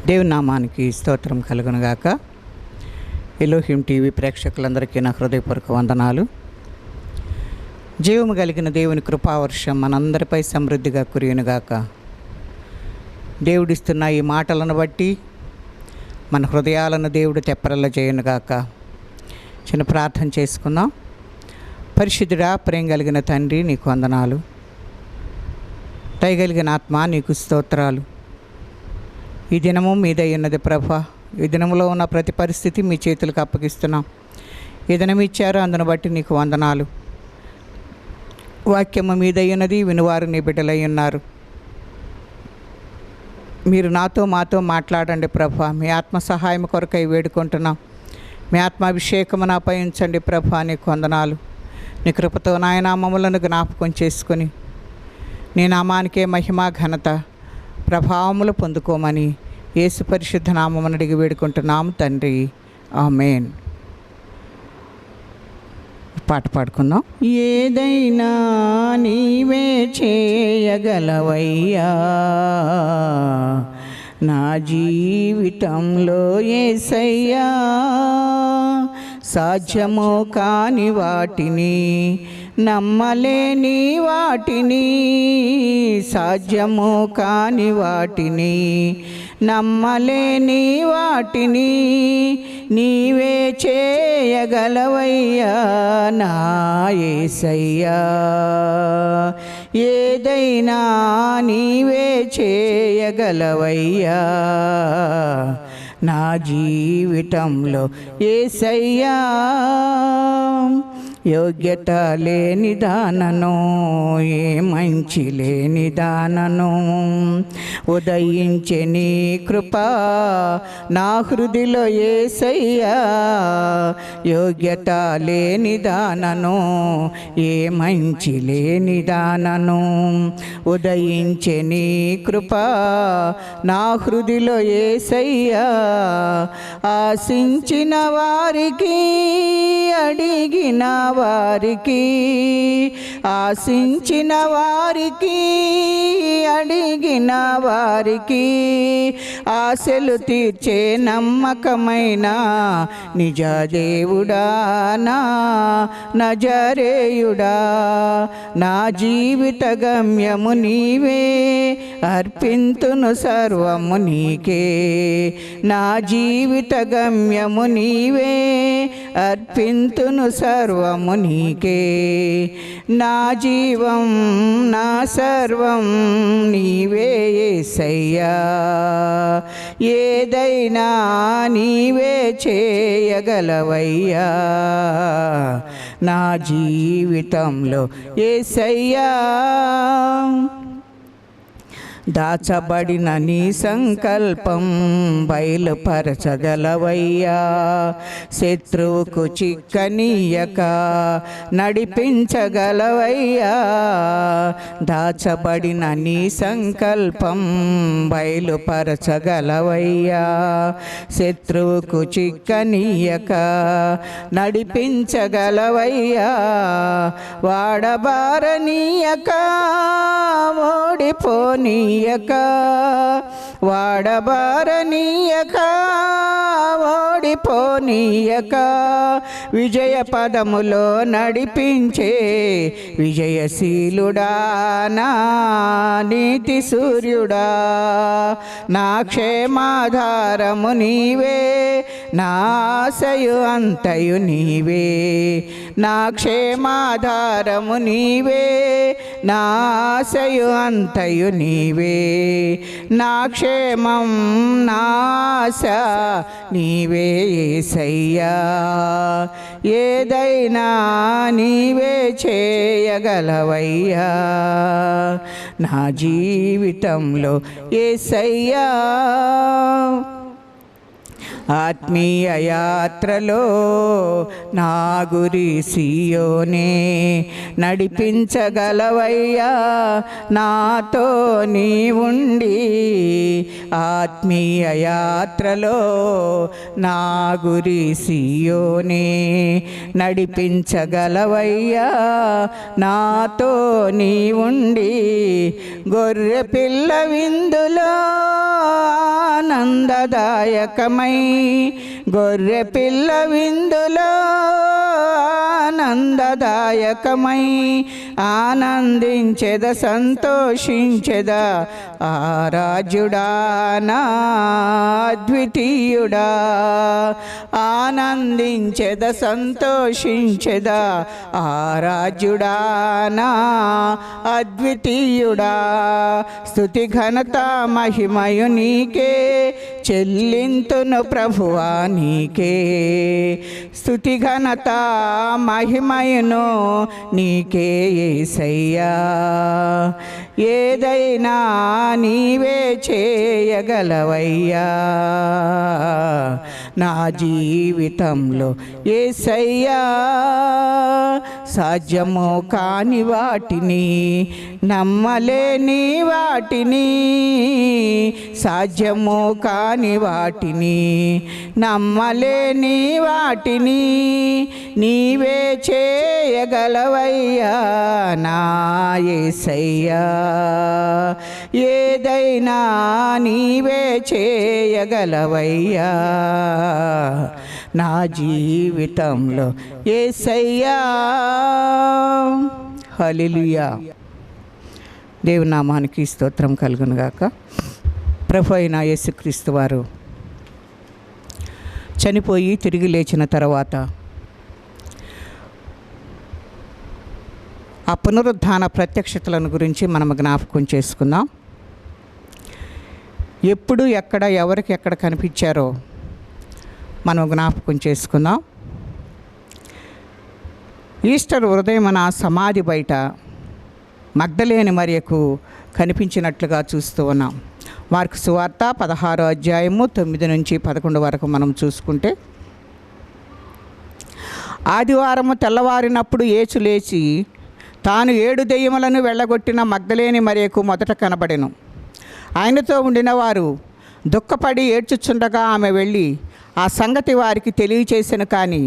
దేవుని నామానికి స్తోత్రం కలుగునుగాక. ఎలోహిం టీవీ ప్రేక్షకులందరికీ నా హృదయపూర్వక వందనాలు. జీవము కలిగిన దేవుని కృపావర్షం మనందరిపై సమృద్ధిగా కురియునుగాక. దేవుడిస్తున్న ఈ మాటలను బట్టి మన హృదయాలను దేవుడు తెప్పరల్ల చేయునుగాక. చిన్న ప్రార్థన చేసుకుందాం. పరిశుద్ధుడా, ప్రేమ కలిగిన తండ్రి, నీకు వందనాలు. దయగలిగిన ఆత్మ, నీకు స్తోత్రాలు. ఈ దినము మీదై ఉన్నది ప్రభా. ఈ దినంలో ఉన్న ప్రతి పరిస్థితి మీ చేతులకు అప్పగిస్తున్నాం. ఈ దినం ఇచ్చారు, అందును బట్టి నీకు వందనాలు. వాక్యము మీదై ఉన్నది, వినువారు నీ బిడ్డలై ఉన్నారు. మీరు మాతో మాట్లాడండి ప్రభా. మీ ఆత్మ సహాయం కొరకై వేడుకుంటున్నాం. మీ ఆత్మాభిషేకము నాపై ఉంచండి ప్రభా. నీకు వందనాలు. నీ కృపతో నాయన మమ్మలను జ్ఞాపకం చేసుకొని నీ నామానికే మహిమ ఘనత ప్రభావములు పొందుకోమని యేసు పరిశుద్ధ నామమును అడిగి వేడుకుంటున్నాము తండ్రి, ఆమేన్. పాట పాడుకుందాం. ఏదైనా నీవే చేయగలవయ్యా, నా జీవితంలో యేసయ్యా. సాధ్యము కాని వాటిని, నమ్మలేని వాటిని, సాధ్యము కాని వాటిని, నమ్మలేని వాటిని నీవే చేయగలవయ్యా నా యేసయ్యా. ఏదైనా నీవే చేయగలవయ్యా, నా జీవితంలో యేసయ్యా. యోగ్యత లేని దానను, ఏ మంచి లేని దానను, ఉదయించే నీ కృప నా హృదిలో యేసయ్యా. యోగ్యత లేని దానను, ఏ మంచి లేని దానను, ఉదయించే నీ కృప నా హృదిలో యేసయ్యా. ఆశించిన వారికి, అడిగిన వారికి, ఆశించిన వారికి, అడిగిన వారికి ఆశలు తీర్చే నమ్మకమైన నిజ దేవుడా, నా నజరేయుడా. నా జీవిత గమ్యము నీవే, అర్పింతును సర్వము నీకే. నా జీవిత గమ్యము నీవే, అర్పింతును సర్వము నీకే. నా జీవం, నా సర్వం నీవే యేసయ్యా. ఏదైనా నీవే చేయగలవయ్యా, నా జీవితంలో యేసయ్యా. దాచబడిన నీ సంకల్పం బయలుపరచగలవయ్యా. శత్రువుకు చిక్కనీయక నడిపించగలవయ్యా. దాచబడిన నీ సంకల్పం బయలుపరచగలవయ్యా. శత్రువుకు చిక్కనీయక నడిపించగలవయ్యా. వాడబారనీయక, ఓడిపోనీయక, వాడబారనీయక, ఓడిపోనీయక, విజయ పదములో నడిపించే విజయశీలుడా, నా నీతి సూర్యుడా. నా క్షేమాధారము నీవే, నా ఆశయు అంతయు నీవే. నా క్షేమాధారము నీవే, నా ఆశయు అంతయు నీవే. నా క్షేమం, నా ఆశ నీవే యేసయ్యా. ఏదైనా నీవే చేయగలవయ్యా, నా జీవితంలో యేసయ్యా. ఆత్మీయ యాత్రలో నా గురి సియోనే, నడిపించగలవయ్యా నాతో నీ ఉండి. ఆత్మీయ యాత్రలో నా గురి సియోనే, నడిపించగలవయ్యా నాతో నీ ఉండి. గొర్రె పిల్ల విందులో ఆనందదాయకమై గొర్రె పిల్ల విందులో ఆనందదాయకమై ఆనందించెద సంతోషించెద ఆరాధ్యుడా నా అద్వితీయుడా ఆనందించెద సంతోషించెద ఆరాధ్యుడా నా అద్వితీయుడా స్తుతి ఘనత మహిమయు నీకే చెల్లింతును ప్రభువా నీకే స్తుతి ఘనత మహిమయును నీకే యేసయ్యా ఏదైనా నీవే చేయగలవయ్యా నా జీవితంలో యేసయ్యా సాధ్యము కాని వాటిని నమ్మలేని వాటిని సాధ్యము కాని వాటిని నమ్మలేని వాటిని నీవే చేయగలవయ్యా నా యేసయ్యా ఏదైనా నీవే చేయగలవయ్యా నా జీవితంలో యేసయ్యా హల్లెలూయా. దేవుని నామానికి స్తోత్రం కలుగునుగాక. ప్రభు అయిన యేసుక్రీస్తు వారు చనిపోయి తిరిగి లేచిన తర్వాత ఆ పునరుద్ధాన ప్రత్యక్షతలను గురించి మనం జ్ఞాపకం చేసుకుందాం. ఎప్పుడు ఎక్కడ ఎవరికి ఎక్కడ కనిపించారో మనం జ్ఞాపకం చేసుకుందాం. ఈస్టర్ ఉదయమున సమాధి బయట మగ్దలేని మరియకు కనిపించినట్లుగా చూస్తూ ఉన్నాం. మార్కు సువార్త 16వ అధ్యాయము 9 నుంచి 11 వరకు మనం చూసుకుంటే, ఆదివారము తెల్లవారినప్పుడు యేసు లేచి తాను 7 దెయ్యములను వెళ్ళగొట్టిన మగ్దలేని మరియకు మొదట కనబడెను. ఆయనతో ఉండిన వారు దుఃఖపడి ఏడ్చుచుండగా ఆమె వెళ్ళి ఆ సంగతి వారికి తెలియచేసెను. కానీ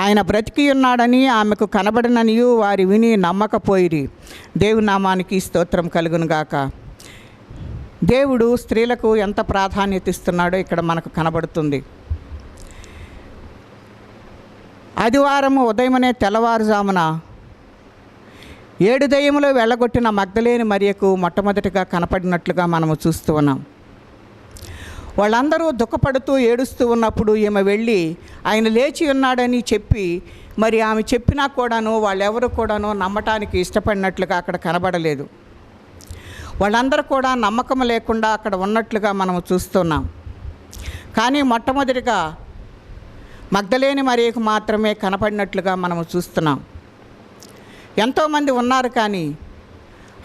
ఆయన బ్రతికి ఉన్నాడని ఆమెకు కనబడననియు వారి విని నమ్మకపోయిరి. దేవుని నామానికి స్తోత్రం కలుగునుగాక. దేవుడు స్త్రీలకు ఎంత ప్రాధాన్యత ఇస్తున్నాడో ఇక్కడ మనకు కనబడుతుంది. ఆదివారము ఉదయమనే తెల్లవారుజామున 7 దెయ్యములు వెళ్ళగొట్టిన మగ్దలేని మరియకు మొట్టమొదటిగా కనపడినట్లుగా మనము చూస్తూ ఉన్నాం. వాళ్ళందరూ దుఃఖపడుతూ ఏడుస్తూ ఉన్నప్పుడు ఈమె వెళ్ళి ఆయన లేచి ఉన్నాడని చెప్పి, మరి ఆమె చెప్పినా కూడాను వాళ్ళెవరు కూడాను నమ్మటానికి ఇష్టపడినట్లుగా అక్కడ కనబడలేదు. వాళ్ళందరూ కూడా నమ్మకం లేకుండా అక్కడ ఉన్నట్లుగా మనము చూస్తున్నాం. కానీ మొట్టమొదటిగా మగ్దలేని మరియకు మాత్రమే కనపడినట్లుగా మనము చూస్తున్నాం. ఎంతోమంది ఉన్నారు కానీ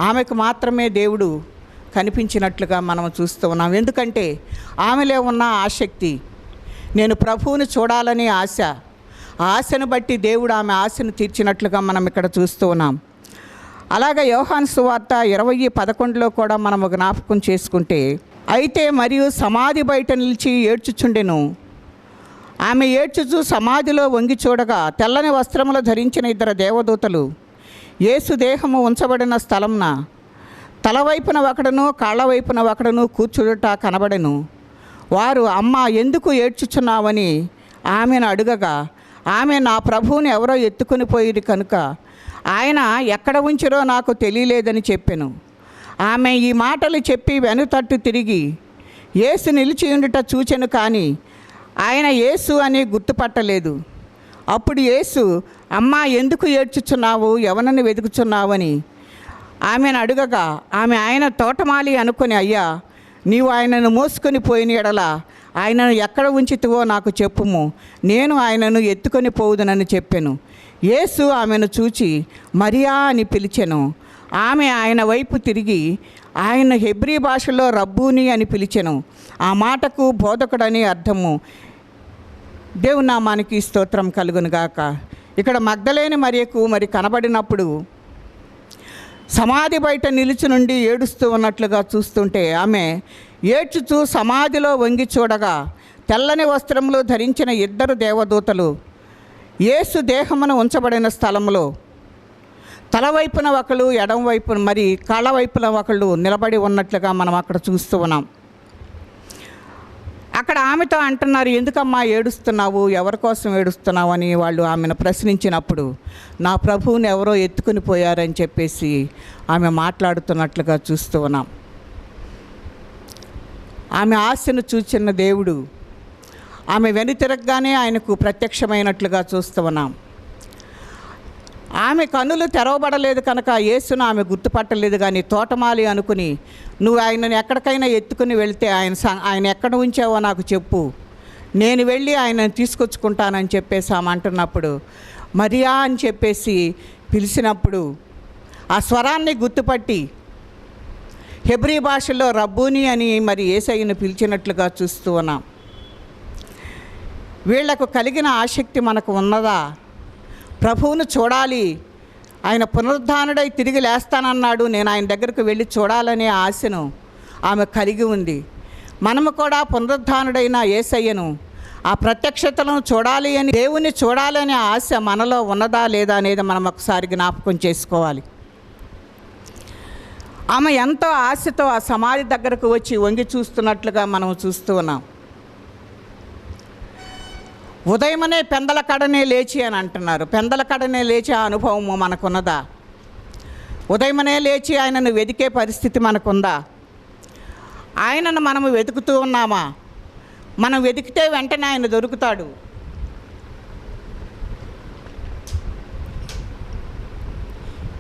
ఆమెకు మాత్రమే దేవుడు కనిపించినట్లుగా మనం చూస్తూ ఉన్నాం. ఎందుకంటే ఆమెలో ఉన్న ఆసక్తి, నేను ప్రభువుని చూడాలని ఆశ, ఆ ఆశను బట్టి దేవుడు ఆమె ఆశను తీర్చినట్లుగా మనం ఇక్కడ చూస్తూ ఉన్నాం. అలాగే యోహాను సువార్త 20:11లో కూడా మనము జ్ఞాపకం చేసుకుంటే, అయితే మరియు సమాధి బయట నిలిచి ఏడ్చుచుండెను. ఆమె ఏడ్చుచూ సమాధిలో వంగి చూడగా తెల్లని వస్త్రములు ధరించిన 2 దేవదూతలు యేసు దేహము ఉంచబడిన స్థలంన తలవైపున ఒకడును కాళ్ళ వైపున ఒకడును కూర్చుడుట కనబడెను. వారు, అమ్మ ఎందుకు ఏడ్చుచున్నావని ఆమెను అడుగగా, ఆమె నా ప్రభువుని ఎవరో ఎత్తుకొని పోయిరి కనుక ఆయన ఎక్కడ ఉంచిరో నాకు తెలియలేదని చెప్పెను. ఆమె ఈ మాటలు చెప్పి వెనుతట్టు తిరిగి యేసు నిలిచి ఉండుట చూచెను, కానీ ఆయన యేసు అని గుర్తుపట్టలేదు. అప్పుడు యేసు, అమ్మా ఎందుకు ఏడ్చుచున్నావు, ఎవరిని వెతుకుచున్నావని ఆమెను అడుగగా, ఆమె ఆయన తోటమాలి అనుకొని, అయ్యా నీవు ఆయనను మోసుకొని పోయిన ఎడల ఆయనను ఎక్కడ ఉంచితివో నాకు చెప్పుము, నేను ఆయనను ఎత్తుకొని పోవుదునని చెప్పెను. యేసు ఆమెను చూచి మరియా అని పిలిచెను. ఆమె ఆయన వైపు తిరిగి ఆయన హెబ్రీ భాషలో రబ్బూని అని పిలిచెను. ఆ మాటకు బోధకుడని అర్థము. దేవుని నామానికి స్తోత్రం కలుగునుగాక. ఇక్కడ మగ్దలేని మరియకు మరి కనబడినప్పుడు సమాధి బయట నిలిచి నుండి ఏడుస్తూ ఉన్నట్లుగా చూస్తుంటే, ఆమె ఏడ్చుచూ సమాధిలో వంగి చూడగా తెల్లని వస్త్రములు ధరించిన 2 దేవదూతలు యేసు దేహమును ఉంచబడిన స్థలంలో తలవైపున ఒకళ్ళు, ఎడం వైపున మరి కాళ్ళ వైపున ఒకళ్ళు నిలబడి ఉన్నట్లుగా మనం అక్కడ చూస్తూ ఉన్నాం. అక్కడ ఆమెతో అంటున్నారు, ఎందుకమ్మా ఏడుస్తున్నావు, ఎవరి కోసం ఏడుస్తున్నావు అని వాళ్ళు ఆమెను ప్రశ్నించినప్పుడు నా ప్రభువుని ఎవరో ఎత్తుకుని పోయారని చెప్పేసి ఆమె మాట్లాడుతున్నట్లుగా చూస్తూ ఉన్నాం. ఆమె ఆశను చూచిన దేవుడు ఆమె వెనుతిరగగానే ఆయనకు ప్రత్యక్షమైనట్లుగా చూస్తూ ఉన్నాం. ఆమె కన్నులు తెరవబడలేదు కనుక యేసును ఆమె గుర్తుపట్టలేదు. కానీ తోటమాలి అనుకుని, నువ్వు ఆయనను ఎక్కడికైనా ఎత్తుకుని వెళ్తే ఆయన ఎక్కడ ఉంచావో నాకు చెప్పు, నేను వెళ్ళి ఆయనను తీసుకొచ్చుకుంటానని చెప్పేసి ఆమె అంటున్నప్పుడు, మరియా అని చెప్పేసి పిలిచినప్పుడు ఆ స్వరాన్ని గుర్తుపట్టి హెబ్రీ భాషలో రబ్బూని అని మరి యేసయ్యను పిలిచినట్లుగా చూస్తూ ఉన్నాం. వీళ్లకు కలిగిన ఆసక్తి మనకు ఉన్నదా? ప్రభువును చూడాలి, ఆయన పునరుద్ధానుడై తిరిగి లేస్తానన్నాడు, నేను ఆయన దగ్గరకు వెళ్ళి చూడాలనే ఆశను ఆమె కలిగి ఉంది. మనము కూడా పునరుద్ధానుడైన యేసయ్యను, ఆ ప్రత్యక్షతలను చూడాలి అని, దేవుని చూడాలనే ఆశ మనలో ఉన్నదా లేదా అనేది మనం ఒకసారి జ్ఞాపకం చేసుకోవాలి. ఆమె ఎంతో ఆశతో ఆ సమాధి దగ్గరకు వచ్చి వంగి చూస్తున్నట్లుగా మనం చూస్తూ ఉన్నాం. ఉదయమనే పెందల కడనే లేచి అని అంటున్నారు. పెందల కడనే లేచి ఆ అనుభవము మనకున్నదా? ఉదయమనే లేచి ఆయనను వెతికే పరిస్థితి మనకుందా? ఆయనను మనము వెతుకుతూ ఉన్నామా? మనం వెతికితే వెంటనే ఆయన దొరుకుతాడు.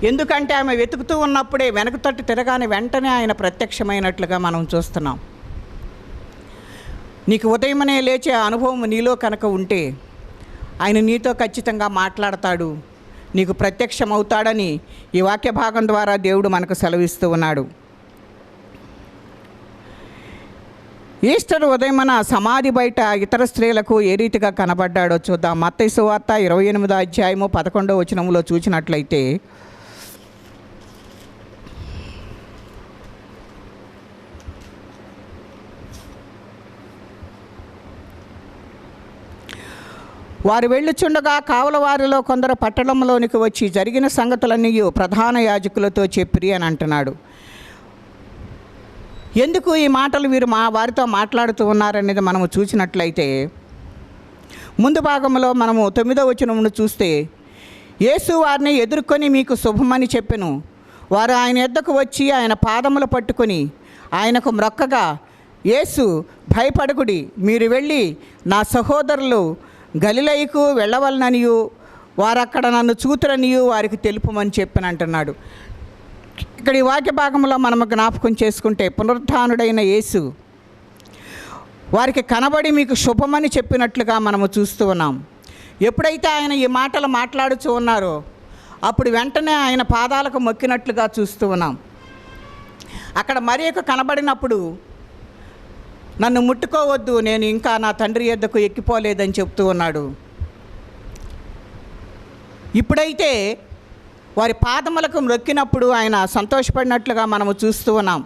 ఎందుకంటే ఆమె వెతుకుతూ ఉన్నప్పుడే వెనక తట్టు తిరగానే వెంటనే ఆయన ప్రత్యక్షమైనట్లుగా మనం చూస్తున్నాం. నీకు ఉదయమనే లేచే అనుభవం నీలో కనుక ఉంటే ఆయన నీతో ఖచ్చితంగా మాట్లాడతాడు, నీకు ప్రత్యక్షమవుతాడని ఈ వాక్య భాగం ద్వారా దేవుడు మనకు సెలవిస్తూ ఉన్నాడు. ఈస్టర్ ఉదయమన సమాధి బయట ఇతర స్త్రీలకు ఏ రీతిగా కనబడ్డాడో చూద్దాం. మత్తయి సువార్త 28వ అధ్యాయము 11వ వచనంలో చూసినట్లయితే, వారు వెళ్ళుచుండగా కావలవారిలో కొందరు పట్టణంలోనికి వచ్చి జరిగిన సంగతులన్నీ ప్రధాన యాజకులతో చెప్పిరి అని అంటున్నాడు. ఎందుకు ఈ మాటలు వీరు వారితో మాట్లాడుతూ ఉన్నారనేది మనము చూసినట్లయితే, ముందు భాగంలో మనము 9వ వచనమును చూస్తే, యేసు వారిని ఎదుర్కొని మీకు శుభమని చెప్పెను. వారు ఆయన యొద్దకు వచ్చి ఆయన పాదములు పట్టుకొని ఆయనకు మ్రొక్కగా, యేసు భయపడకుడి, మీరు వెళ్ళి నా సహోదరులు గలిలయకు వెళ్ళవలననియు వారక్కడ నన్ను చూతురనియు వారికి తెలుపమని చెప్పనంటున్నాడు. ఇక్కడ ఈ వాక్య భాగంలో మనము జ్ఞాపకం చేసుకుంటే, పునరుత్థానుడైన యేసు వారికి కనబడి మీకు శుభమని చెప్పినట్లుగా మనము చూస్తూ ఉన్నాం. ఎప్పుడైతే ఆయన ఈ మాటలు మాట్లాడుతూ ఉన్నారో అప్పుడు వెంటనే ఆయన పాదాలకు మొక్కినట్లుగా చూస్తూ ఉన్నాం. అక్కడ మరియకు కనబడినప్పుడు, నన్ను ముట్టుకోవద్దు, నేను ఇంకా నా తండ్రి యొద్దకు ఎక్కిపోలేదని చెప్తూ ఉన్నాడు. ఇప్పుడైతే వారి పాదములకు మ్రొక్కినప్పుడు ఆయన సంతోషపడినట్లుగా మనము చూస్తూ ఉన్నాం.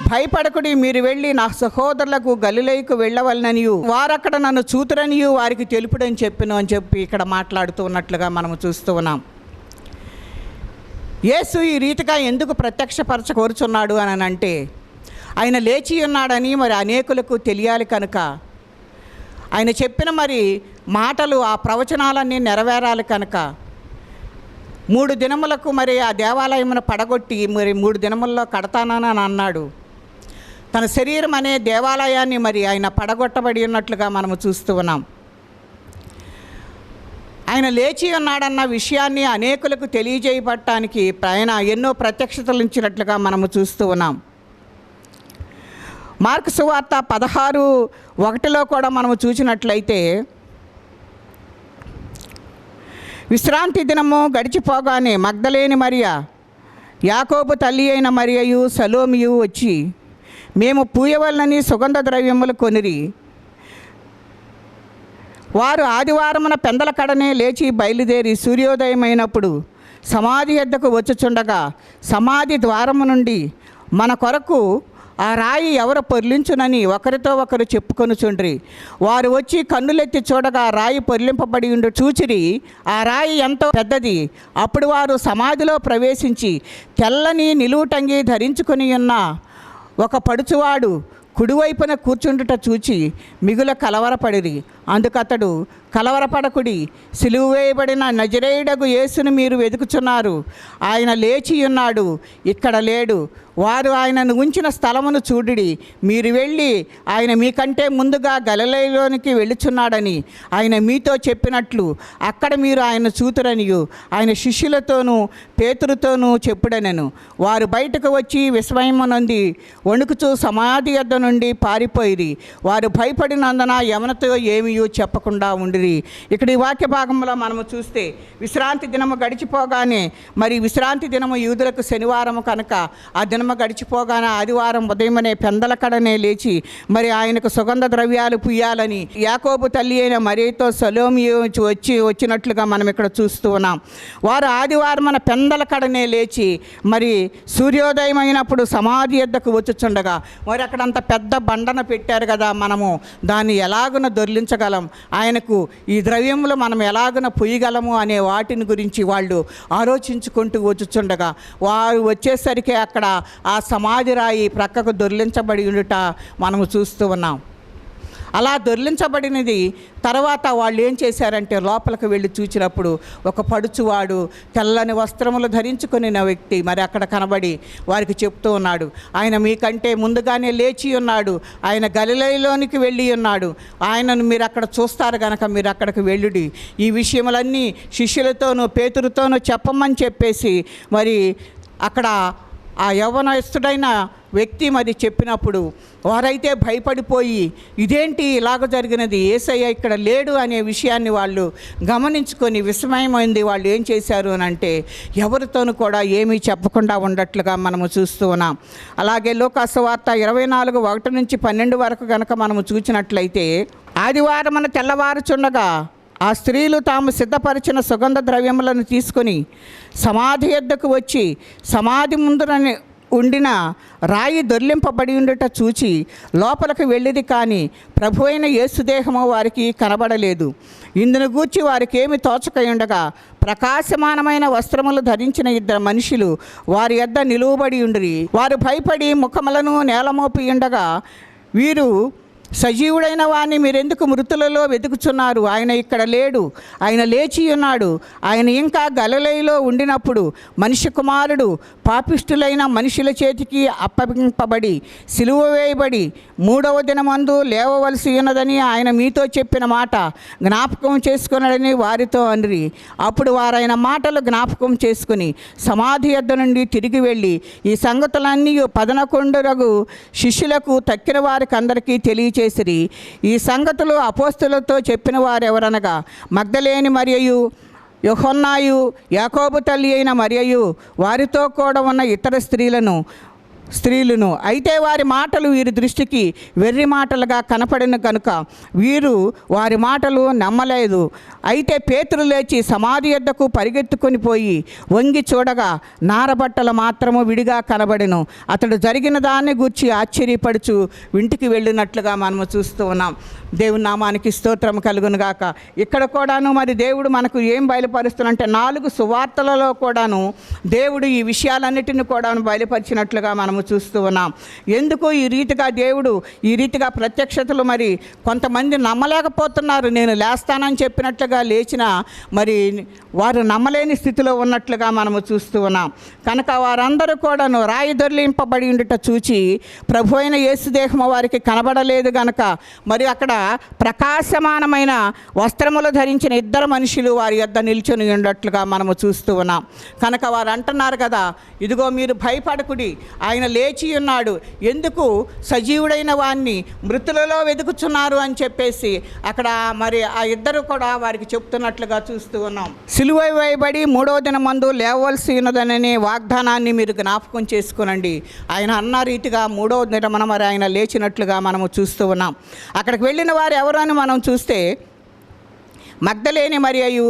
భయపడకుడి, మీరు వెళ్ళి నా సహోదరులకు గలిలయకు వెళ్ళవలననియు వారక్కడ నన్ను చూతురనియు వారికి తెలుపుడని చెప్పిను అని చెప్పి ఇక్కడ మాట్లాడుతూ ఉన్నట్లుగా మనము చూస్తూ ఉన్నాం. యేసు ఈ రీతిగా ఎందుకు ప్రత్యక్షపరచ కోరుచున్నాడు అని అంటే, ఆయన లేచి ఉన్నాడని మరి అనేకులకు తెలియాలి కనుక, ఆయన చెప్పిన మరి మాటలు ఆ ప్రవచనాలన్నీ నెరవేరాలి కనుక 3 దినములకు మరి ఆ దేవాలయమును పడగొట్టి మరి 3 దినముల్లో కడతానని అన్నాడు. తన శరీరం అనే దేవాలయాన్ని మరి ఆయన పడగొట్టబడి ఉన్నట్లుగా మనము చూస్తూ ఉన్నాం. ఆయన లేచి ఉన్నాడన్న విషయాన్ని అనేకులకు తెలియజేయబడటానికి ఆయన ఎన్నో ప్రత్యక్షతలు ఇచ్చినట్లుగా మనము చూస్తూ ఉన్నాం. మార్కు సువార్త 16:1 కూడా మనము చూసినట్లయితే, విశ్రాంతి దినము గడిచిపోగానే మగ్దలేని మరియ, యాకోబు తల్లి అయిన మరియయు సలోమియు వచ్చి మేము పూయవలనని సుగంధ ద్రవ్యములు కొనిరి. వారు ఆదివారమున పెందల కడనే లేచి బయలుదేరి సూర్యోదయమైనప్పుడు సమాధి యొద్దకు వచ్చుచుండగా సమాధి ద్వారము నుండి మన కొరకు ఆ రాయి ఎవరు పొర్లించునని ఒకరితో ఒకరు చెప్పుకొనుచుండ్రి. వారు వచ్చి కన్నులెత్తి చూడగా రాయి పొర్లింపబడి ఉండి చూచిరి. ఆ రాయి ఎంతో పెద్దది. అప్పుడు వారు సమాధిలో ప్రవేశించి తెల్లని నిలువుటంగి ధరించుకొని ఉన్న ఒక పడుచువాడు కుడివైపున కూర్చుండుట చూచి మిగుల కలవరపడిరి. అందుకతడు, కలవరపడకుడి, సిలువ వేయబడిన నజరేయుడగు యేసును మీరు వెతుకుచున్నారు. ఆయన లేచి ఉన్నాడు, ఇక్కడ లేడు. వారు ఆయనను ఉంచిన స్థలమును చూడుడి. మీరు వెళ్ళి ఆయన మీకంటే ముందుగా గలిలయలోనికి వెళ్ళుచున్నాడని ఆయన మీతో చెప్పినట్లు అక్కడ మీరు ఆయన చూతురనియు ఆయన శిష్యులతోనూ పేతురుతోనూ చెప్పుడనెను. వారు బయటకు వచ్చి విస్మయమునంది వణుకుచూ సమాధి యొద్ద నుండి పారిపోయిరి. వారు భయపడినందున యవనతో ఏమీ చెప్పకుండా ఉండిరి. ఇక్కడ ఈ వాక్య భాగంలో మనము చూస్తే విశ్రాంతి దినము గడిచిపోగానే, మరి విశ్రాంతి దినము యూదులకు శనివారము కనుక ఆ దినము గడిచిపోగానే ఆదివారం ఉదయమనే పెందలకడనే లేచి మరి ఆయనకు సుగంధ ద్రవ్యాలు పుయ్యాలని యాకోబు తల్లి అయిన మరియతో సలోమి వచ్చినట్లుగా మనం ఇక్కడ చూస్తూ ఉన్నాం. వారు ఆదివారం మన పెందలకడనే లేచి మరి సూర్యోదయం అయినప్పుడు సమాధి యొద్దకు వచ్చుచుండగా, మరి అక్కడంత పెద్ద బండన పెట్టారు కదా, మనము దాన్ని ఎలాగున దొర్లించగలం, ఆయనకు ఈ ద్రవ్యములు మనం ఎలాగున పుయ్యగలము అనే వాటిని గురించి వాళ్ళు ఆలోచించుకుంటూ వచ్చుచుండగా వారు వచ్చేసరికి అక్కడ ఆ సమాధి రాయి ప్రక్కకు దొర్లించబడి ఉండుట మనము చూస్తూ ఉన్నాం. అలా దొర్లించబడినది తర్వాత వాళ్ళు ఏం చేశారంటే లోపలికి వెళ్ళి చూచినప్పుడు ఒక పడుచువాడు తెల్లని వస్త్రములు ధరించుకుని వ్యక్తి మరి అక్కడ కనబడి వారికి చెప్తూ ఉన్నాడు, ఆయన మీకంటే ముందుగానే లేచి ఉన్నాడు, ఆయన గలిలయలోనికి వెళ్ళి ఉన్నాడు, ఆయనను మీరు అక్కడ చూస్తారు కనుక మీరు అక్కడికి వెళ్ళుడి, ఈ విషయములన్నీ శిష్యులతోనూ పేతురుతోనూ చెప్పమని చెప్పేసి మరి అక్కడ ఆ యవ్వనస్తుడైన వ్యక్తి మరి చెప్పినప్పుడు వారైతే భయపడిపోయి ఇదేంటి ఇలాగ జరిగినది, యేసయ్య ఇక్కడ లేడు అనే విషయాన్ని వాళ్ళు గమనించుకొని విస్మయమైంది. వాళ్ళు ఏం చేశారు అని అంటే ఎవరితోనూ కూడా ఏమీ చెప్పకుండా ఉండట్లుగా మనము చూస్తూ ఉన్నాం. అలాగే లూకాసు వార్త 24:1-12 వరకు కనుక మనము చూసినట్లయితే ఆదివారమున తెల్లవారుచుండగా ఆ స్త్రీలు తాము సిద్ధపరిచిన సుగంధ ద్రవ్యములను తీసుకొని సమాధి యొద్దకు వచ్చి సమాధి ముందున ఉండిన రాయి దొర్లింపబడి ఉండుట చూచి లోపలికి వెళ్ళిది, కానీ ప్రభు అయిన యేసుదేహము వారికి కనబడలేదు. ఇందును గూర్చి వారికి ఏమి తోచకయుండగా ప్రకాశమానమైన వస్త్రములు ధరించిన 2 మనుషులు వారి యొద్ద నిలువబడి ఉండిరి. వారు భయపడి ముఖములను నేలమోపి ఉండగా, వీరు సజీవుడైన వాణ్ణి మీరెందుకు మృతులలో వెతుకుచున్నారు, ఆయన ఇక్కడ లేడు, ఆయన లేచి ఉన్నాడు, ఆయన ఇంకా గలిలయలో ఉండినప్పుడు మనిషి కుమారుడు పాపిష్టులైన మనుషుల చేతికి అప్పగింపబడి సిలువ వేయబడి 3వ దినమందు లేవవలసి ఉన్నదని ఆయన మీతో చెప్పిన మాట జ్ఞాపకం చేసుకున్నాడని వారితో అనిరి. అప్పుడు వారైన మాటలు జ్ఞాపకం చేసుకుని సమాధి యొద్ద నుండి తిరిగి వెళ్ళి ఈ సంగతులన్నీ 11 శిష్యులకు తక్కిన వారికి అందరికీ తెలియచేసిరి. ఈ సంగతులు అపోస్తులతో చెప్పిన వారెవరనగా మగ్దలేని మరియయు, యోహన్నాయు, యాకోబు తల్లి అయిన మరియయు, వారితో కూడా ఉన్న ఇతర స్త్రీలను. అయితే వారి మాటలు వీరి దృష్టికి వెర్రి మాటలుగా కనపడిన కనుక వీరు వారి మాటలు నమ్మలేదు. అయితే పేతురు లేచి సమాధి యొద్దకు పరిగెత్తుకొని పోయి వంగి చూడగా నారబట్టలు మాత్రము విడిగా కనబడెను. అతడు జరిగిన దాన్ని గూర్చి ఆశ్చర్యపడుచు ఇంటికి వెళ్ళినట్లుగా మనము చూస్తూ ఉన్నాం. దేవుని నామానికి స్తోత్రం కలుగును గాక. ఇక్కడ కూడాను మరి దేవుడు మనకు ఏం బయలుపరుస్తున్నంటే 4 సువార్తలలో కూడాను దేవుడు ఈ విషయాలన్నిటిని కూడాను బయలుపరిచినట్లుగా మనము చూస్తూ ఉన్నాం. ఎందుకు ఈ రీతిగా దేవుడు ఈ రీతిగా ప్రత్యక్షతలు మరి కొంతమంది నమ్మలేకపోతున్నారు. నేను లేస్తానని చెప్పినట్లుగా లేచిన మరి వారు నమ్మలేని స్థితిలో ఉన్నట్లుగా మనము చూస్తూ ఉన్నాం. కనుక వారందరూ కూడాను రాయి దొర్లింపబడి ఉండుట చూచి ప్రభు అయిన యేసుదేహము వారికి కనబడలేదు గనక మరి అక్కడ ప్రకాశమానమైన వస్త్రములు ధరించిన 2 మనుషులు వారి యొద్ద నిల్చొని ఉన్నట్లుగా మనము చూస్తూ ఉన్నాం. కనుక వారు అంటున్నారు కదా, ఇదిగో మీరు భయపడకుడి, ఆయన లేచి ఉన్నాడు, ఎందుకు సజీవుడైన వాణ్ణి మృతులలో వెతుకుచున్నారు అని చెప్పేసి అక్కడ మరి ఆ 2 కూడా వారికి చెప్తున్నట్లుగా చూస్తూ ఉన్నాం. సిలువ వేయబడి 3వ దినమందు లేవవలసి ఉన్నదనే వాగ్దానాన్ని మీరు జ్ఞాపకం చేసుకునండి. ఆయన అన్న రీతిగా 3వ దినమున మరి ఆయన లేచినట్లుగా మనము చూస్తూ ఉన్నాం. అక్కడికి వెళ్ళిన వారు ఎవరు అని మనం చూస్తే మగ్దలేని మరియయు,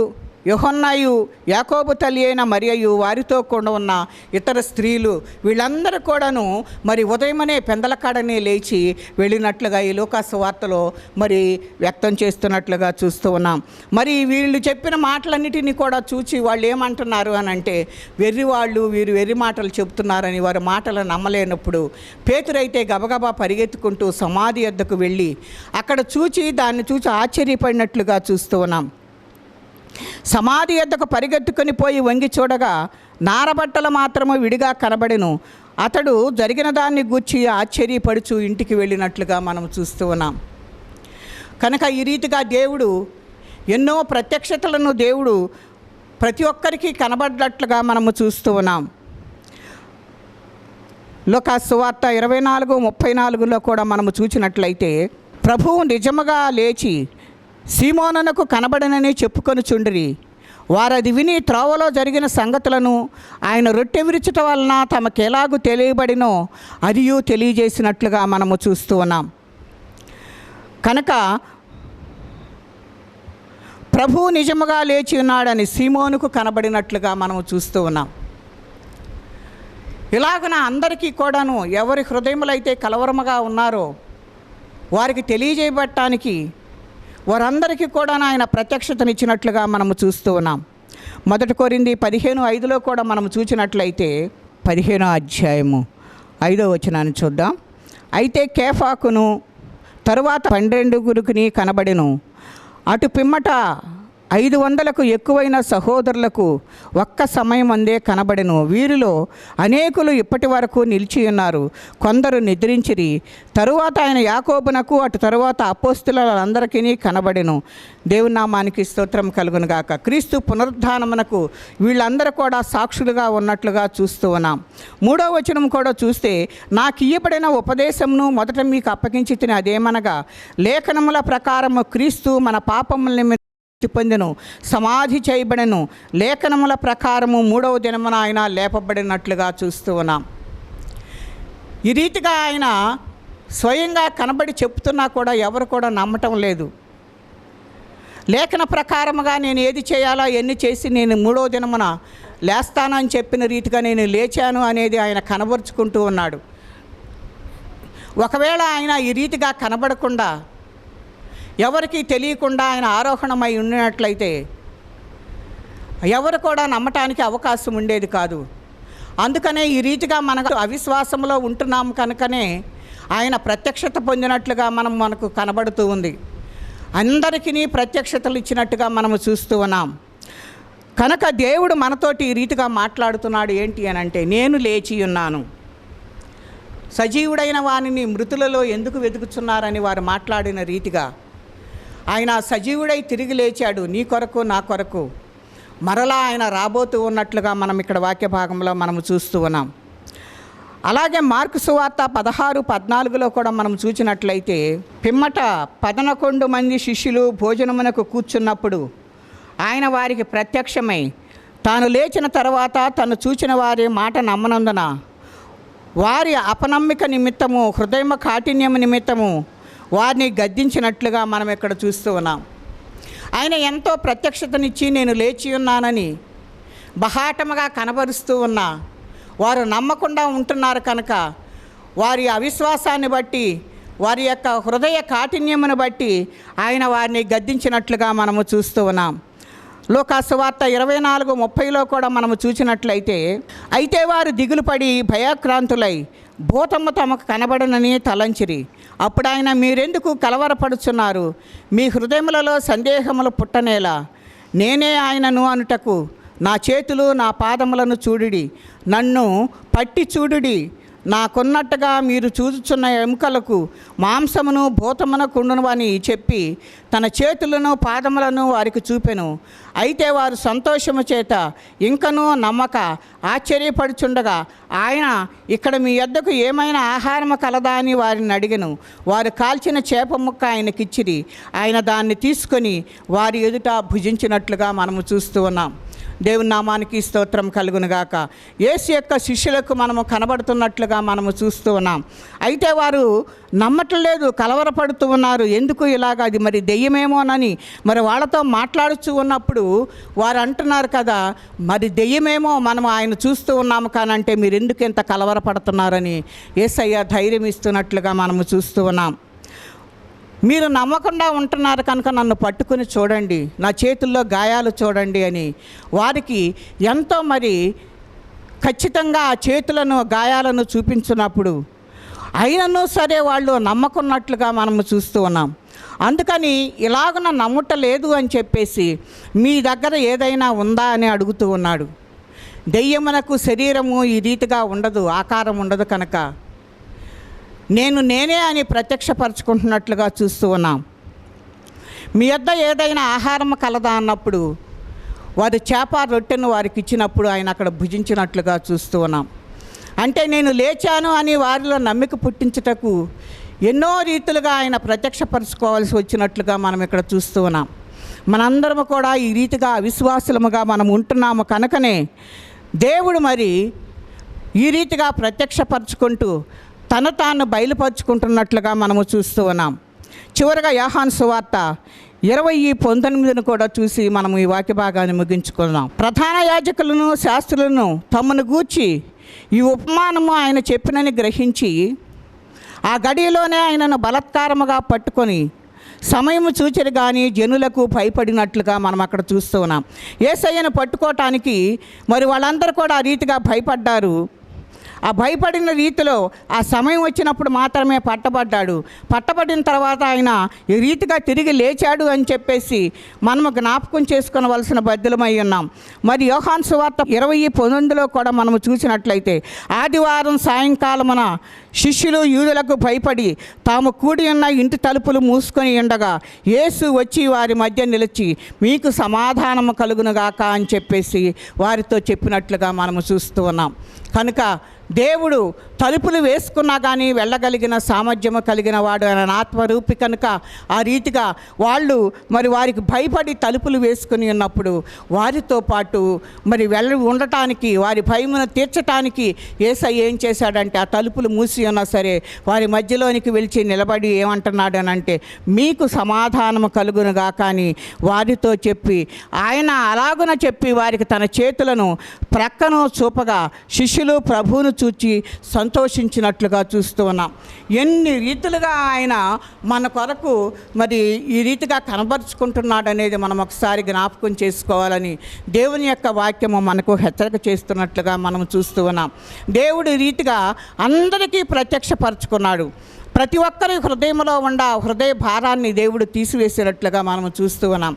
యోహన్నయు యాకోబు తల్లి అయిన మరియయు వారితో కూడా ఉన్న ఇతర స్త్రీలు వీళ్ళందరూ కూడాను మరి ఉదయమనే పెందలకాడనే లేచి వెళ్ళినట్లుగా ఈ లూకాసు వార్తలో మరి వ్యక్తం చేస్తున్నట్లుగా చూస్తూ ఉన్నాం. మరి వీళ్ళు చెప్పిన మాటలన్నిటినీ కూడా చూచి వాళ్ళు ఏమంటున్నారు అని అంటే, వెర్రివాళ్ళు వీరు వెర్రి మాటలు చెప్తున్నారని వారి మాటలు నమ్మలేనప్పుడు పేతురైతే గబగబా పరిగెత్తుకుంటూ సమాధి వద్దకు వెళ్ళి అక్కడ దాన్ని చూచి ఆశ్చర్యపడినట్లుగా చూస్తూ ఉన్నాం. సమాధి వద్దకు పరిగెత్తుకొని పోయి వంగి చూడగా నారబట్టలు మాత్రము విడిగా కనబడెను. అతడు జరిగిన దాన్ని గూర్చి ఆశ్చర్యపడుచు ఇంటికి వెళ్ళినట్లుగా మనం చూస్తూ ఉన్నాం. కనుక ఈ రీతిగా దేవుడు ఎన్నో ప్రత్యక్షతలను దేవుడు ప్రతి ఒక్కరికి కనబడినట్లుగా మనము చూస్తూ ఉన్నాం. లూకాసు సువార్త 24:34లో కూడా మనము చూసినట్లయితే, ప్రభువు నిజముగా లేచి సీమోనునకు కనబడనని చెప్పుకొనుచుండిరి. వారది విని త్రోవలో జరిగిన సంగతులను ఆయన రొట్టె విరుచుట వలన తమకు ఎలాగూ తెలియబడినో అదియు తెలియజేసినట్లుగా మనము చూస్తూ ఉన్నాం. కనుక ప్రభువు నిజముగా లేచి ఉన్నాడని సీమోనుకు కనబడినట్లుగా మనము చూస్తూ ఉన్నాం. ఇలాగన అందరికీ కూడాను ఎవరి హృదయములైతే కలవరముగా ఉన్నారో వారికి తెలియజేయబడటానికి వారందరికీ కూడా ఆయన ప్రత్యక్షతనిచ్చినట్లుగా మనము చూస్తూ ఉన్నాం. 1 కొరింథీ 15:5లో కూడా మనం చూసినట్లయితే 15వ అధ్యాయము 5వ వచనాన్ని చూద్దాం. అయితే కేఫాకును తరువాత 12 కనబడెను. అటు పిమ్మట 500కు ఎక్కువైన సహోదరులకు ఒక్క సమయం అందే కనబడెను. వీరిలో అనేకులు ఇప్పటి వరకు నిలిచి ఉన్నారు, కొందరు నిద్రించిరి. తరువాత ఆయన యాకోబునకు అటు తరువాత అపోస్తులందరికీ కనబడెను. దేవుని నామానికి స్తోత్రం కలుగును గాక. క్రీస్తు పునరుద్ధానమునకు వీళ్ళందరూ కూడా సాక్షులుగా ఉన్నట్లుగా చూస్తూ ఉన్నాం. 3వ వచనం కూడా చూస్తే, నాకు ఇయ్యబడిన ఉపదేశమును మొదట మీకు అప్పగించి తిని అదేమనగా, లేఖనముల ప్రకారము క్రీస్తు మన పాపముల పొందెను, సమాధి చేయబడెను, లేఖనముల ప్రకారము 3వ దినమున ఆయన లేపబడినట్లుగా చూస్తూ ఉన్నాం. ఈ రీతిగా ఆయన స్వయంగా కనబడి చెప్తున్నా కూడా ఎవరు కూడా నమ్మటం లేదు. లేఖన ప్రకారముగా నేను ఏది చేయాలో ఎన్ని చేసి నేను 3వ దినమున లేస్తానని చెప్పిన రీతిగా నేను లేచాను అనేది ఆయన కనబరుచుకుంటూ ఉన్నాడు. ఒకవేళ ఆయన ఈ రీతిగా కనబడకుండా ఎవరికి తెలియకుండా ఆయన ఆరోహణమై ఉన్నట్లయితే ఎవరు కూడా నమ్మటానికి అవకాశం ఉండేది కాదు. అందుకనే ఈ రీతిగా మనకు అవిశ్వాసంలో ఉంటున్నాము కనుకనే ఆయన ప్రత్యక్షత పొందినట్లుగా మనకు కనబడుతూ ఉంది. అందరికీ ప్రత్యక్షతలు ఇచ్చినట్టుగా మనము చూస్తూ ఉన్నాం. కనుక దేవుడు మనతోటి ఈ రీతిగా మాట్లాడుతున్నాడు. ఏంటి అని అంటే, నేను లేచి ఉన్నాను, సజీవుడైన వానిని మృతులలో ఎందుకు వెతుకుతున్నారని వారు మాట్లాడిన రీతిగా ఆయన సజీవుడై తిరిగి లేచాడు. నీ కొరకు నా కొరకు మరలా ఆయన రాబోతూ ఉన్నట్లుగా మనం ఇక్కడ వాక్య భాగంలో మనము చూస్తూ ఉన్నాం. అలాగే మార్కు సువార్త 16:14లో కూడా మనం చూసినట్లయితే, పిమ్మట 11 మంది శిష్యులు భోజనమునకు కూర్చున్నప్పుడు ఆయన వారికి ప్రత్యక్షమై తాను లేచిన తర్వాత తను చూచిన వారి మాట నమ్మనందున వారి అపనమ్మిక నిమిత్తము హృదయ కాఠిన్యము నిమిత్తము వారిని గద్దించినట్లుగా మనం ఇక్కడ చూస్తూ ఉన్నాం. ఆయన ఎంతో ప్రత్యక్షతనిచ్చి నేను లేచి ఉన్నానని బహాటముగా కనబరుస్తూ ఉన్నా వారు నమ్మకుండా ఉంటున్నారు. కనుక వారి అవిశ్వాసాన్ని బట్టి, వారి యొక్క హృదయ కాఠిన్యమును బట్టి ఆయన వారిని గద్దించినట్లుగా మనము చూస్తూ ఉన్నాం. లూకాసు వార్త 24:30లో కూడా మనము చూసినట్లయితే, అయితే వారు దిగులుపడి భయాక్రాంతులై భూతము తమకు కనబడనని తలంచిరి. అప్పుడు ఆయన, మీరెందుకు కలవరపడుచున్నారు? మీ హృదయములలో సందేహములు పుట్టనేలా? నేనే ఆయనను అనుటకు నా చేతులు నా పాదములను చూడుడి, నన్ను పట్టి చూడుడి. నాకున్నట్టుగా మీరు చూచుచున్న ఎముకలకు మాంసమును భూతమునకుండును అని చెప్పి తన చేతులను పాదములను వారికి చూపెను. అయితే వారు సంతోషము చేత ఇంకనూ నమ్మక ఆశ్చర్యపడుచుండగా ఆయన, ఇక్కడ మీ యొద్దకు ఏమైనా ఆహారము కలదా అని వారిని అడిగెను. వారు కాల్చిన చేప ముక్క ఆయనకిచ్చిరి. ఆయన దాన్ని తీసుకొని వారి ఎదుట భుజించినట్లుగా మనము చూస్తూ ఉన్నాం. దేవుని నామానికి స్తోత్రం కలుగునుగాక. యేసు యొక్క శిష్యులకు మనము కనబడుతున్నట్లుగా మనము చూస్తూ ఉన్నాం. అయితే వారు నమ్మట్లేదు, కలవరపడుతూ ఉన్నారు. ఎందుకు ఇలాగ, అది మరి దెయ్యమేమోనని మరి వాళ్ళతో మాట్లాడుతూ ఉన్నప్పుడు వారు అంటున్నారు కదా, మరి దెయ్యమేమో మనం ఆయన చూస్తూ ఉన్నాము కానంటే మీరు ఎందుకు ఇంత కలవరపడుతున్నారని యేసయ్య ధైర్యం ఇస్తున్నట్లుగా మనము చూస్తూ ఉన్నాం. మీరు నమ్మకుండా ఉంటున్నారు కనుక నన్ను పట్టుకుని చూడండి, నా చేతుల్లో గాయాలు చూడండి అని వారికి ఎంతో మరి ఖచ్చితంగా ఆ చేతులను గాయాలను చూపించినప్పుడు అయినను సరే వాళ్ళు నమ్మకున్నట్లుగా మనము చూస్తూ ఉన్నాం. అందుకని ఇలాగున నమ్ముటలేదు అని చెప్పేసి మీ దగ్గర ఏదైనా ఉందా అని అడుగుతూ ఉన్నాడు. దెయ్యమునకు శరీరము ఈ రీతిగా ఉండదు, ఆకారం ఉండదు కనుక నేనే అని ప్రత్యక్షపరచుకుంటున్నట్లుగా చూస్తూ ఉన్నాం. మీ వద్ద ఏదైనా ఆహారం కలదా అన్నప్పుడు వారి చేప రొట్టెను వారికి ఇచ్చినప్పుడు ఆయన అక్కడ భుజించినట్లుగా చూస్తూ ఉన్నాం. అంటే నేను లేచాను అని వారిలో నమ్మిక పుట్టించుటకు ఎన్నో రీతులుగా ఆయన ప్రత్యక్షపరచుకోవాల్సి వచ్చినట్లుగా మనం ఇక్కడ చూస్తూ ఉన్నాం. మనందరము కూడా ఈ రీతిగా అవిశ్వాసులముగా మనం ఉంటున్నాము కనుకనే దేవుడు మరి ఈ రీతిగా ప్రత్యక్షపరచుకుంటూ తను తాను బయలుపరుచుకుంటున్నట్లుగా మనము చూస్తూ ఉన్నాం. చివరగా యోహాను సువార్త 20:19 కూడా చూసి మనము ఈ వాక్య భాగాన్ని ముగించుకున్నాం. ప్రధాన యాజకులను శాస్త్రులను తమను గూర్చి ఈ ఉపమానము ఆయన చెప్పినని గ్రహించి ఆ గడిలోనే ఆయనను బలత్కారముగా పట్టుకొని సమయము చూచిరి కానీ జనులకు భయపడినట్లుగా మనం అక్కడ చూస్తూ ఉన్నాం. యేసయ్యను పట్టుకోవటానికి మరి వాళ్ళందరూ కూడా ఆ రీతిగా భయపడ్డారు. ఆ భయపడిన రీతిలో ఆ సమయం వచ్చినప్పుడు మాత్రమే పట్టబడిన తర్వాత ఆయన ఈ రీతిగా తిరిగి లేచాడు అని చెప్పేసి మనము జ్ఞాపకం చేసుకొనవలసిన బద్దులమై ఉన్నాం. మరి యోహాను సువార్త 20:19 కూడా మనము చూసినట్లయితే ఆదివారం సాయంకాలమున శిష్యులు యూదులకు భయపడి తాము కూడి ఉన్న ఇంటి తలుపులు మూసుకొని ఉండగా యేసు వచ్చి వారి మధ్య నిలిచి మీకు సమాధానము కలుగునుగాక అని చెప్పేసి వారితో చెప్పినట్లుగా మనము చూస్తూ ఉన్నాం. కనుక దేవుడు తలుపులు వేసుకున్నా కానీ వెళ్ళగలిగిన సామర్థ్యము కలిగిన వాడు ఆయన ఆత్మరూపి కనుక ఆ రీతిగా వాళ్ళు మరి వారికి భయపడి తలుపులు వేసుకుని ఉన్నప్పుడు వారితో పాటు మరి ఉండటానికి వారి భయమును తీర్చటానికి యేసయ్య ఏం చేశాడంటే ఆ తలుపులు మూసి ఉన్నా సరే వారి మధ్యలోనికి వెలిచి నిలబడి ఏమంటున్నాడు అని అంటే మీకు సమాధానము కలుగునుగా కానీ వారితో చెప్పి ఆయన అలాగున చెప్పి వారికి తన చేతులను ప్రక్కను చూపగా శిష్యులు ప్రభువును చూచి సంతోషించినట్లుగా చూస్తూ ఉన్నాం. ఎన్ని రీతులుగా ఆయన మన కొరకు మరి ఈ రీతిగా కనబరుచుకుంటున్నాడు అనేది మనం ఒకసారి జ్ఞాపకం చేసుకోవాలని దేవుని యొక్క వాక్యము మనకు హెచ్చరిక చేస్తున్నట్లుగా మనం చూస్తూ ఉన్నాం. దేవుడు ఈ రీతిగా అందరికీ ప్రత్యక్షపరచుకున్నాడు. ప్రతి ఒక్కరి హృదయంలో ఉన్న హృదయ భారాన్ని దేవుడు తీసివేసినట్లుగా మనం చూస్తూ ఉన్నాం.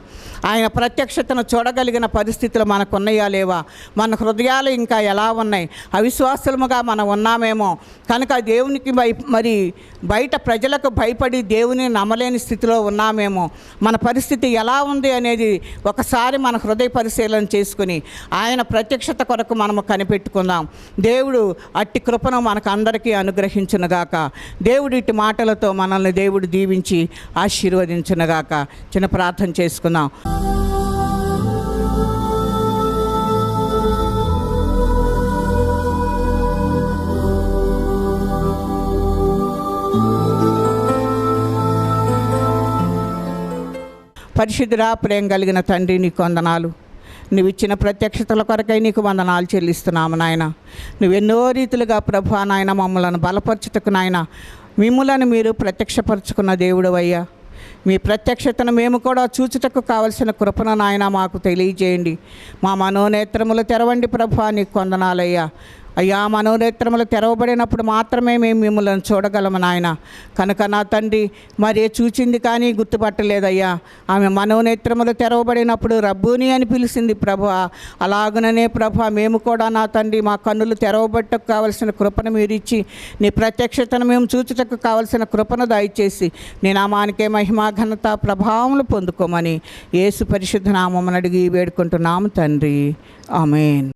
ఆయన ప్రత్యక్షతను చూడగలిగిన పరిస్థితులు మనకు ఉన్నాయా లేవా, మన హృదయాలు ఇంకా ఎలా ఉన్నాయి, అవిశ్వాసముగా మనం ఉన్నామేమో కనుక దేవునికి మరి బయట ప్రజలకు భయపడి దేవుని నమ్మలేని స్థితిలో ఉన్నామేమో, మన పరిస్థితి ఎలా ఉంది అనేది ఒకసారి మన హృదయ పరిశీలన చేసుకుని ఆయన ప్రత్యక్షత కొరకు మనము కనిపెట్టుకుందాం. దేవుడు అట్టి కృపను మనకు అందరికీ అనుగ్రహించునుగాక. దేవుడు ఇటు మాటలతో మనల్ని దేవుడు దీవించి ఆశీర్వదించునుగాక. చిన్న ప్రార్థన చేసుకుందాం. పరిశుద్ధుడా, ప్రేమ కలిగిన తండ్రి, నీకు వందనాలు. నువ్వు ఇచ్చిన ప్రత్యక్షతల కొరకై నీకు వందనాలు చెల్లిస్తున్నాము నాయన. నువ్వెన్నో రీతులుగా ప్రభువా నాయన మమ్మలను బలపరచుటకు నాయన మిమ్ములను మీరు ప్రత్యక్షపరచుకున్న దేవుడు అయ్యా. మీ ప్రత్యక్షతను మేము కూడా చూచుటకు కావలసిన కృపను నాయన మాకు తెలియజేయండి. మా మనోనేత్రములు తెరవండి ప్రభువా, నీకు వందనాలయ్యా. అయ్యా, మనోనేత్రములు తెరవబడినప్పుడు మాత్రమే మేము మిమ్మల్ని చూడగలము నాయన. కనుక నా తండ్రి మరే చూచింది కానీ గుర్తుపట్టలేదయ్యా. ఆమె మనోనేత్రములు తెరవబడినప్పుడు రబ్బూని అని పిలిచింది ప్రభువా. అలాగనే ప్రభువా మేము కూడా నా తండ్రి మా కన్నులు తెరవబట్టకు కావలసిన కృపను మీరు ఇచ్చి నీ ప్రత్యక్షతను మేము చూచుటకు కావలసిన కృపను దయచేసి నీ నామానికే మహిమా ఘనత ప్రభావములు పొందుకోమని యేసు పరిశుద్ధ నామమున అడిగి వేడుకుంటున్నాము తండ్రి. ఆమేన్.